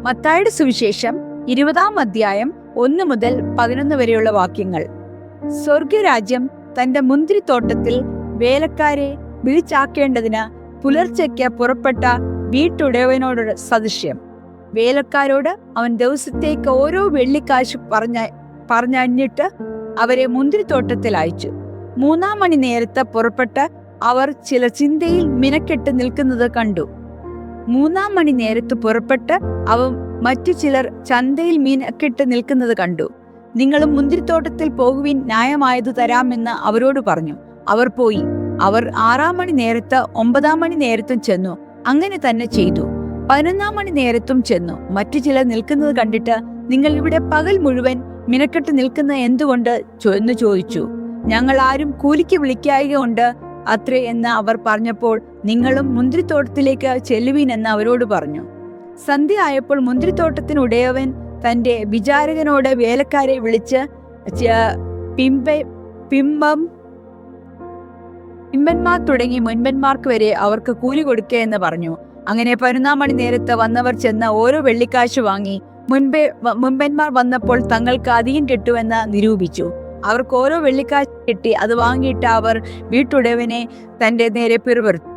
മത്തായിയുടെ സുവിശേഷം 20-ാം അധ്യായം 1 മുതൽ 11 വരെയുള്ള വാക്യങ്ങൾ. സ്വർഗരാജ്യം തന്റെ മുന്തിരിത്തോട്ടത്തിൽ വേലക്കാരെ വിളിച്ചാക്കേണ്ടതിന് പുലർച്ചയ്ക്ക് പുറപ്പെട്ട വീട്ടുടയവനോട് സദൃശ്യം. വേലക്കാരോട് അവൻ ദിവസത്തേക്ക് ഓരോ വെള്ളിക്കാശ് പറഞ്ഞിട്ട് അവരെ മുന്തിരിത്തോട്ടത്തിൽ അയച്ചു. 3-ാം മണി നേരത്ത് പുറപ്പെട്ട് അവർ ചില ചിന്തയിൽ മിനക്കെട്ട് നിൽക്കുന്നത് കണ്ടു. 3-ാം മണി നേരത്ത് പുറപ്പെട്ട് മറ്റു ചിലർ ചന്തയിൽ മിനക്കെട്ട് നിൽക്കുന്നത് കണ്ടു. നിങ്ങളും മുന്തിരിത്തോട്ടത്തിൽ പോകുവിൻ, ന്യായമായത് തരാമെന്ന് അവരോട് പറഞ്ഞു. അവർ പോയി. അവർ 6-ാം മണി നേരത്ത് 9-ാം മണി നേരത്തും ചെന്നു. അങ്ങനെ തന്നെ ചെയ്തു. 11-ാം മണി നേരത്തും ചെന്നു. മറ്റു ചിലർ നിൽക്കുന്നത് കണ്ടിട്ട്, നിങ്ങൾ ഇവിടെ പകൽ മുഴുവൻ മിനക്കെട്ട് നിൽക്കുന്ന എന്തുകൊണ്ട് എന്ന് ചോദിച്ചു. ഞങ്ങൾ ആരും കൂലിക്ക് വിളിക്കായകൊണ്ട് അത്രേ എന്ന് അവർ പറഞ്ഞപ്പോൾ, നിങ്ങളും മുന്തിരിത്തോട്ടത്തിലേക്ക് ചെല്ലുവിൻ എന്ന് അവരോട് പറഞ്ഞു. സന്ധ്യ ആയപ്പോൾ മുന്തിരിത്തോട്ടത്തിനുടയവൻ തന്റെ വിചാരകനോട് വേലക്കാരെ വിളിച്ച് പിമ്പന്മാർ തുടങ്ങി മുൻപന്മാർക്ക് വരെ അവർക്ക് കൂലി കൊടുക്കുക എന്ന് പറഞ്ഞു. അങ്ങനെ 11-ാം മണി നേരത്ത് വന്നവർ ചെന്ന് ഓരോ വെള്ളിക്കാശ് വാങ്ങി. മുൻപന്മാർ വന്നപ്പോൾ തങ്ങൾക്ക് അധികം കിട്ടുമെന്ന് നിരൂപിച്ചു. അവർക്ക് ഓരോ വെള്ളിക്കാശ് കിട്ടി. അത് വാങ്ങിയിട്ട് അവർ വീട്ടുടയവനെ തന്റെ നേരെ പിറുപിറുത്തു.